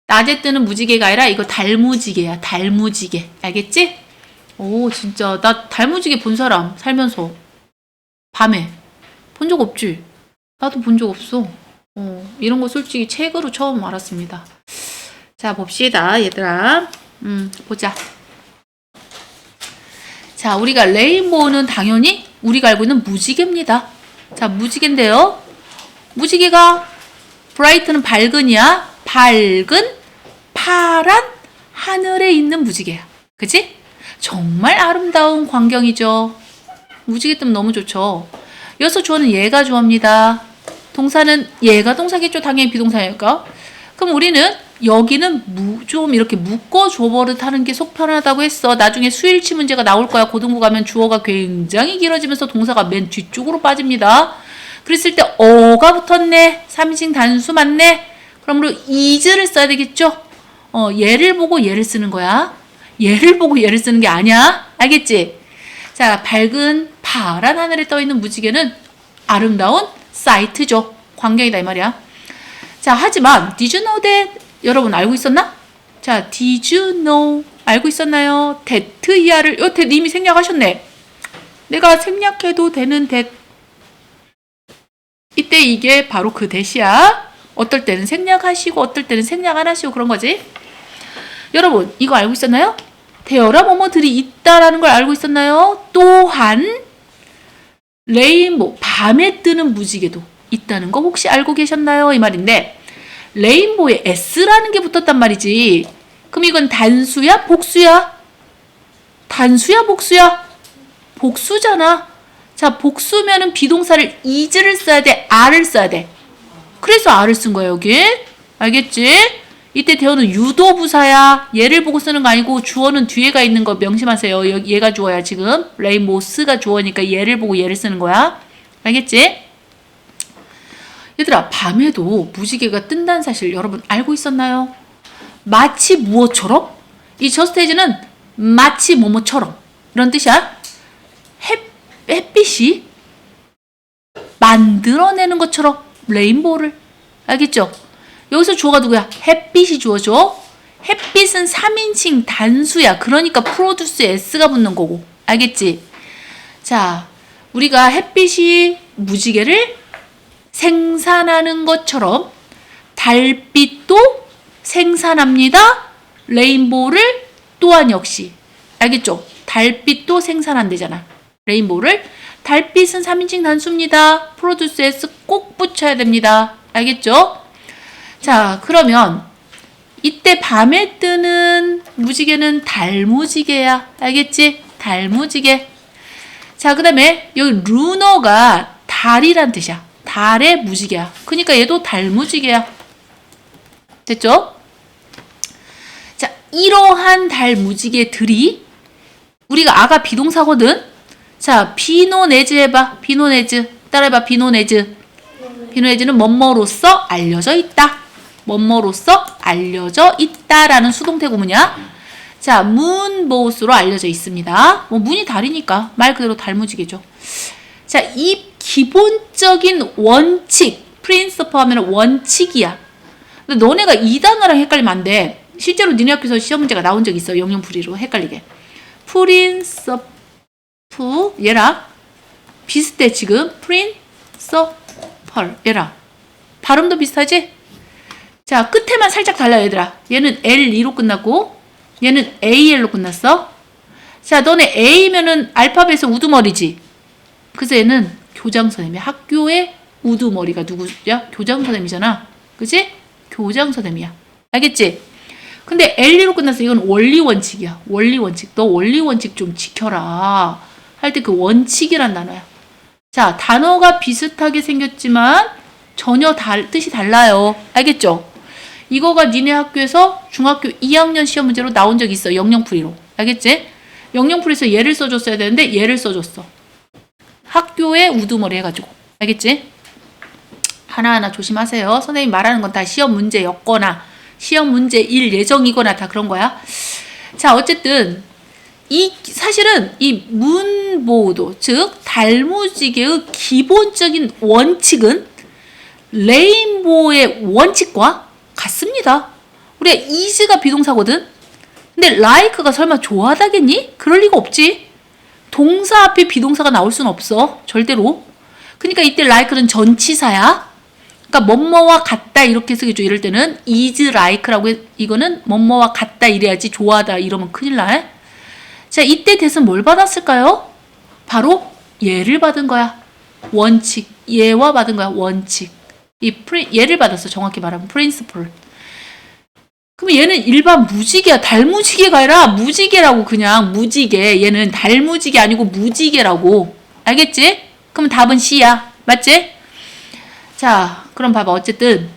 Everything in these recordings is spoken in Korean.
낮에 뜨는 무지개가 아니라 이거 달무지개야. 달무지개. 알겠지? 오, 진짜. 나 달무지개 본 사람 살면서. 밤에. 본 적 없지? 나도 본 적 없어. 이런 거 솔직히 책으로 처음 알았습니다. 자, 봅시다, 얘들아. 보자. 자, 우리가 레인보우는 당연히 우리가 알고 있는 무지개입니다. 자, 무지개인데요. 무지개가 브라이트는 밝은이야. 밝은 파란 하늘에 있는 무지개야. 그치? 정말 아름다운 광경이죠. 무지개 뜨면 너무 좋죠. 여기서 주어는 얘가 주어입니다. 동사는 얘가 동사겠죠. 당연히 비동사니까. 그럼 우리는 여기는 좀 이렇게 묶어줘 버릇하는 게 속 편하다고 했어. 나중에 수일치 문제가 나올 거야. 고등부 가면 주어가 굉장히 길어지면서 동사가 맨 뒤쪽으로 빠집니다. 그랬을 때 어가 붙었네. 3인칭 단수 맞네. 그러므로 is를 써야 되겠죠. 얘를 보고 얘를 쓰는 거야. 얘를 보고 얘를 쓰는 게 아니야. 알겠지? 자, 밝은 파란 하늘에 떠있는 무지개는 아름다운 사이트죠. 광경이다 이 말이야. 자, 하지만 did you know that? 여러분 알고 있었나? 자, did you know? 알고 있었나요? that 이하를 that 이미 생략하셨네. 내가 생략해도 되는 that. 이때 이게 바로 그 that이야. 어떨 때는 생략하시고 어떨 때는 생략 안 하시고 그런 거지. 여러분 이거 알고 있었나요? 대여라 뭐뭐들이 있다라는 걸 알고 있었나요? 또한 레인보우, 밤에 뜨는 무지개도 있다는 거 혹시 알고 계셨나요? 이 말인데 레인보우에 S라는 게 붙었단 말이지. 그럼 이건 단수야? 복수야? 단수야? 복수야? 복수잖아. 자, 복수면은 비동사를 is를 써야 돼? are를 써야 돼? 그래서 a를 쓴 거야 여기. 알겠지? 이때 대어는 유도부사야. 얘를 보고 쓰는 거 아니고 주어는 뒤에가 있는 거 명심하세요. 얘가 주어야 지금. 레인보우스가 주어니까 얘를 보고 얘를 쓰는 거야. 알겠지? 얘들아, 밤에도 무지개가 뜬다는 사실 여러분 알고 있었나요? 마치 무엇처럼? 이 저스테이지는 마치 뭐뭐처럼 이런 뜻이야. 햇빛이 만들어내는 것처럼 레인보우를. 알겠죠? 여기서 주어가 누구야? 햇빛이 주어죠. 햇빛은 3인칭 단수야. 그러니까 프로듀스에 S가 붙는 거고. 알겠지? 자, 우리가 햇빛이 무지개를 생산하는 것처럼 달빛도 생산합니다. 레인보우를 또한 역시. 알겠죠? 달빛도 생산한대잖아. 레인보우를. 달빛은 3인칭 단수입니다. 프로듀스 S 꼭 붙여야 됩니다. 알겠죠? 자, 그러면 이때 밤에 뜨는 무지개는 달무지개야. 알겠지? 달무지개. 자, 그 다음에 여기 루너가 달이란 뜻이야. 달의 무지개야. 그러니까 얘도 달무지개야. 됐죠? 자, 이러한 달무지개들이 우리가 아가 비동사거든? 자, 비노네즈 해봐. 비노네즈. 따라해봐. 비노네즈. 비노네즈는 뭐뭐로써 알려져 있다. 뭐뭐로써 알려져 있다라는 수동태 구문이야. 자, 문보스로 알려져 있습니다. 뭐 문이 달이니까 말 그대로 달무지개죠. 자, 이 기본적인 원칙, 프린서퍼 하면 원칙이야. 근데 너네가 이 단어랑 헷갈리면 안 돼. 실제로 니네 학교에서 시험 문제가 나온 적 있어. 영영풀이로 헷갈리게. 프린서퍼 얘랑 비슷해 지금. 프린서펄 얘랑 발음도 비슷하지? 자, 끝에만 살짝 달라 얘들아. 얘는 L2로 끝났고 얘는 AL로 끝났어. 자, 너네 A면은 알파벳의 우두머리지. 그래서 얘는 교장선생님이야. 학교의 우두머리가 누구야? 교장선생님이잖아. 그치? 교장선생님이야. 알겠지? 근데 L2로 끝났어. 이건 원리원칙이야. 원리원칙. 너 원리원칙 좀 지켜라. 할 때 그 원칙이란 단어야. 자, 단어가 비슷하게 생겼지만 전혀 뜻이 달라요. 알겠죠? 이거가 니네 학교에서 중학교 2학년 시험 문제로 나온 적이 있어. 영영풀이로. 알겠지? 영영풀이에서 얘를 써줬어야 되는데 얘를 써줬어. 학교의 우두머리 해가지고. 알겠지? 하나하나 조심하세요. 선생님 말하는 건 다 시험 문제였거나 시험 문제일 예정이거나 다 그런 거야. 자, 어쨌든 사실은 이 문보우도 즉 달무지개의 기본적인 원칙은 레인보우의 원칙과 같습니다. 우리가 is가 비동사거든? 근데 like가 설마 좋아하다겠니? 그럴 리가 없지. 동사 앞에 비동사가 나올 수는 없어. 절대로. 그러니까 이때 like는 전치사야. 그러니까 뭐뭐와 같다 이렇게 쓰겠죠. 이럴 때는 is like라고 이거는 뭐뭐와 같다 이래야지. 좋아하다 이러면 큰일 나. 자, 이때 대신 뭘 받았을까요? 바로 예를 받은 거야. 원칙. 예와 받은 거야. 원칙. 예를 받았어. 정확히 말하면 principle. 그럼 얘는 일반 무지개야. 달무지개가 아니라 무지개라고. 그냥 무지개. 얘는 달무지개 아니고 무지개라고. 알겠지? 그럼 답은 C야. 맞지? 자, 그럼 봐봐. 어쨌든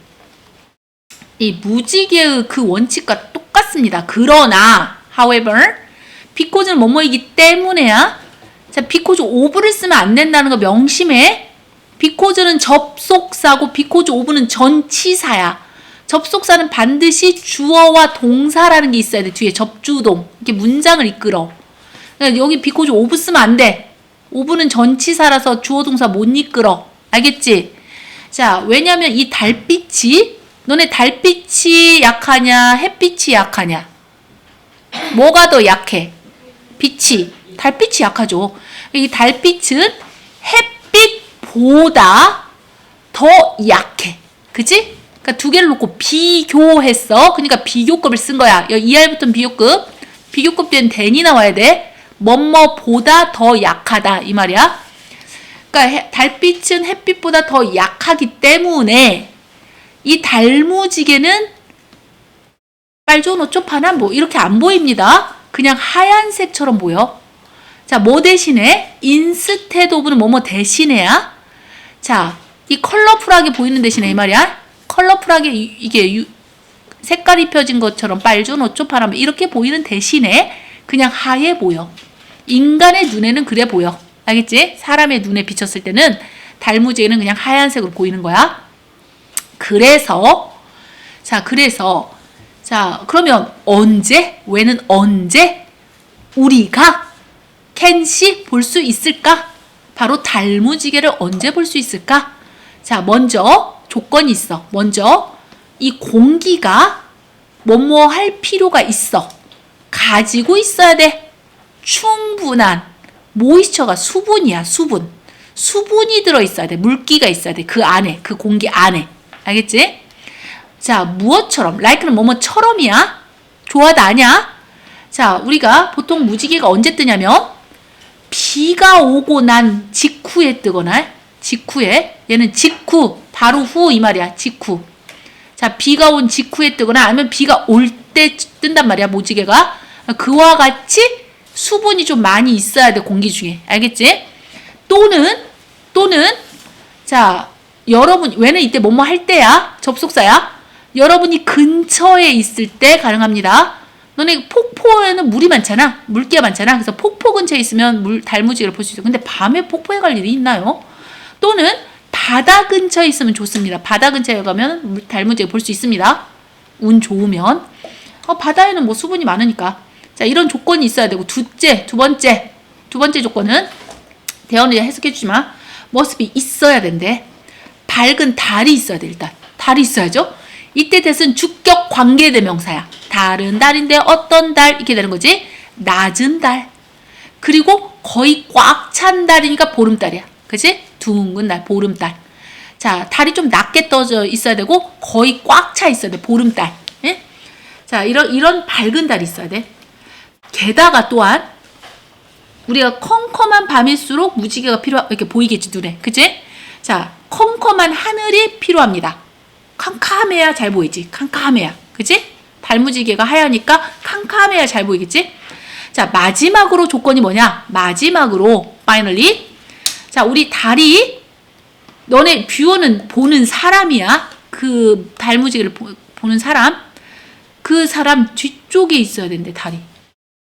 이 무지개의 그 원칙과 똑같습니다. 그러나 however because는 뭐뭐이기 때문에야. 자, because of를 쓰면 안 된다는 거 명심해. because는 접속사고 because of는 전치사야. 접속사는 반드시 주어와 동사라는 게 있어야 돼. 뒤에 접주동. 이렇게 문장을 이끌어. 그러니까 여기 because of 쓰면 안 돼. of는 전치사라서 주어 동사 못 이끌어. 알겠지? 자, 왜냐면 이 달빛이, 너네 달빛이 약하냐, 햇빛이 약하냐? 뭐가 더 약해? 빛이. 달빛이 약하죠. 이 달빛은 햇빛보다 더 약해. 그치? 그러니까 두 개를 놓고 비교했어. 그러니까 비교급을 쓴 거야. 여기 2할부터는 비교급. 비교급 뒤엔 then이 나와야 돼. 뭐뭐보다 더 약하다. 이 말이야. 그러니까 달빛은 햇빛보다 더 약하기 때문에 이 달무지개는 빨주노 어쩌파나 뭐 이렇게 안 보입니다. 그냥 하얀색처럼 보여. 자, 뭐 대신에? instead of는 뭐뭐 대신에야. 자, 이 컬러풀하게 보이는 대신에 이 말이야. 컬러풀하게 이게 색깔이 입혀진 것처럼 빨주, 노초파람 이렇게 보이는 대신에 그냥 하얘 보여. 인간의 눈에는 그래 보여. 알겠지? 사람의 눈에 비쳤을 때는 달무지개는 그냥 하얀색으로 보이는 거야. 그래서 그러면 언제? 왜는 언제? 우리가 can시 볼 수 있을까? 바로 달무지개를 언제 볼 수 있을까? 자, 먼저 조건이 있어. 먼저 이 공기가 뭐뭐 할 필요가 있어. 가지고 있어야 돼. 충분한 모이스처가 수분이야. 수분이 들어있어야 돼. 물기가 있어야 돼. 그 안에, 그 공기 안에. 알겠지? 자, 무엇처럼? like는 뭐뭐처럼이야. 좋아다 아냐? 자, 우리가 보통 무지개가 언제 뜨냐면 비가 오고 난 직후에 뜨거나 직후에. 얘는 직후, 바로 후 이 말이야. 직후. 자, 비가 온 직후에 뜨거나 아니면 비가 올 때 뜬단 말이야. 무지개가. 그와 같이 수분이 좀 많이 있어야 돼. 공기 중에. 알겠지? 또는 자, 여러분 왜는 이때 뭐뭐 할 때야. 접속사야. 여러분이 근처에 있을 때 가능합니다. 너네 폭포에는 물이 많잖아. 물기가 많잖아. 그래서 폭포 근처에 있으면 달무지개를 볼 수 있어. 근데 밤에 폭포에 갈 일이 있나요? 또는 바다 근처에 있으면 좋습니다. 바다 근처에 가면 달무지개 볼 수 있습니다. 운 좋으면. 바다에는 뭐 수분이 많으니까. 자, 이런 조건이 있어야 되고 두 번째 조건은 대원이 해석해 주지 마. must be 있어야 된대. 밝은 달이 있어야 돼. 일단 달이 있어야죠. 이때 대신 주격 관계대명사야. 달은 달인데 어떤 달 이렇게 되는 거지. 낮은 달. 그리고 거의 꽉 찬 달이니까 보름달이야. 그치? 둥근 달, 보름달. 자, 달이 좀 낮게 떠져 있어야 되고 거의 꽉 차 있어야 돼. 보름달. 예? 자, 이런 밝은 달이 있어야 돼. 게다가 또한 우리가 컴컴한 밤일수록 무지개가 이렇게 보이겠지, 눈에. 그치? 자, 컴컴한 하늘이 필요합니다. 캄캄해야 잘 보이지. 캄캄해야. 그치? 달무지개가 하얘니까 캄캄해야 잘 보이겠지? 자, 마지막으로 조건이 뭐냐? 마지막으로 finally. 자, 우리 달이 너네 뷰어는 보는 사람이야. 그 달무지개를 보는 사람. 그 사람 뒤쪽에 있어야 된대, 달이.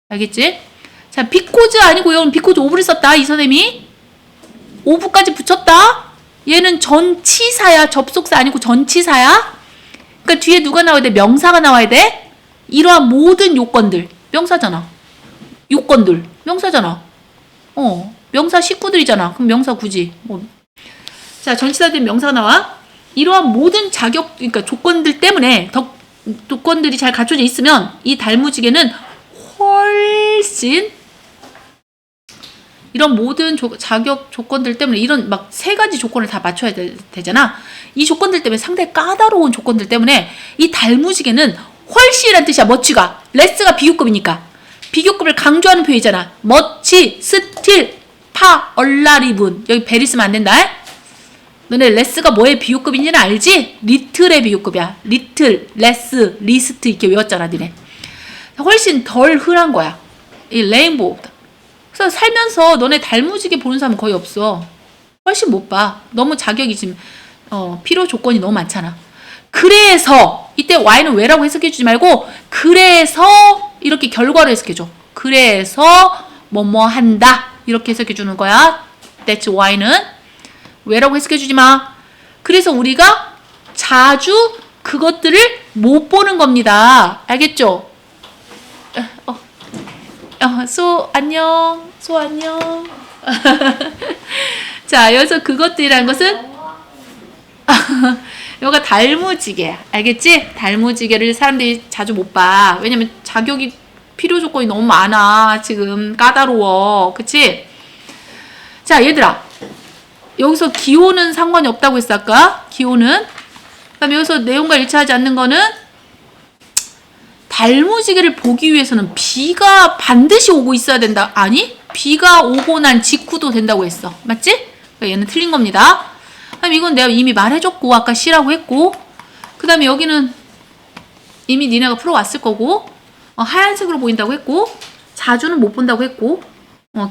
알겠지? 자, 비코즈 아니고 여러분 비코즈 오브를 썼다. 이 선생님이 오브까지 붙였다. 얘는 전치사야. 접속사 아니고 전치사야. 그러니까 뒤에 누가 나와야 돼? 명사가 나와야 돼. 이러한 모든 요건들. 명사잖아. 요건들. 명사잖아. 명사 식구들이잖아. 그럼 명사 굳이. 자, 전치사 된 명사가 나와. 이러한 모든 그러니까 조건들 때문에 조건들이 잘 갖춰져 있으면 이 달무지개는 훨씬 이런 모든 자격 조건들 때문에 이런 막 3가지 조건을 다 맞춰야 되잖아. 이 조건들 때문에 상당히 까다로운 조건들 때문에 이 달무지개는 훨씬이란 뜻이야. 멋지가. 레스가 비교급이니까. 비교급을 강조하는 표현이잖아. 멋지, 스틸, 파, 얼라리분. 여기 베리 쓰면 안 된다. 너네 레스가 뭐의 비교급인지는 알지? 리틀의 비교급이야. 리틀, 레스, 리스트 이렇게 외웠잖아, 니네. 훨씬 덜 흔한 거야. 이 레인보우보다. 그래서 살면서 너네 달무지개 보는 사람은 거의 없어. 훨씬 못 봐. 너무 자격이 지금 필요 조건이 너무 많잖아. 그래서 이때 Y는 왜라고 해석해주지 말고 그래서 이렇게 결과를 해석해줘. 그래서 뭐뭐 한다 이렇게 해석해주는 거야. That's Y는 왜라고 해석해주지 마. 그래서 우리가 자주 그것들을 못 보는 겁니다. 알겠죠? 소 안녕. 소 안녕. 자, 여기서 그것들이라는 것은 여기가 달무지개야. 알겠지? 달무지개를 사람들이 자주 못 봐. 왜냐면 자격이 필요 조건이 너무 많아. 지금 까다로워. 그치? 자, 얘들아. 여기서 기호는 상관이 없다고 했어, 아까? 기호는. 그 다음에 여기서 내용과 일치하지 않는 거는 달무지개를 보기 위해서는 비가 반드시 오고 있어야 된다. 아니? 비가 오고 난 직후도 된다고 했어. 맞지? 그러니까 얘는 틀린 겁니다. 그다음에 이건 내가 이미 말해줬고 아까 C라고 했고 그 다음에 여기는 이미 니네가 풀어왔을 거고 하얀색으로 보인다고 했고 자주는 못 본다고 했고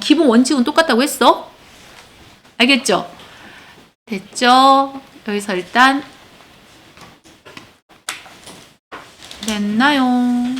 기본 원칙은 똑같다고 했어. 알겠죠? 됐죠? 여기서 일단 됐나요?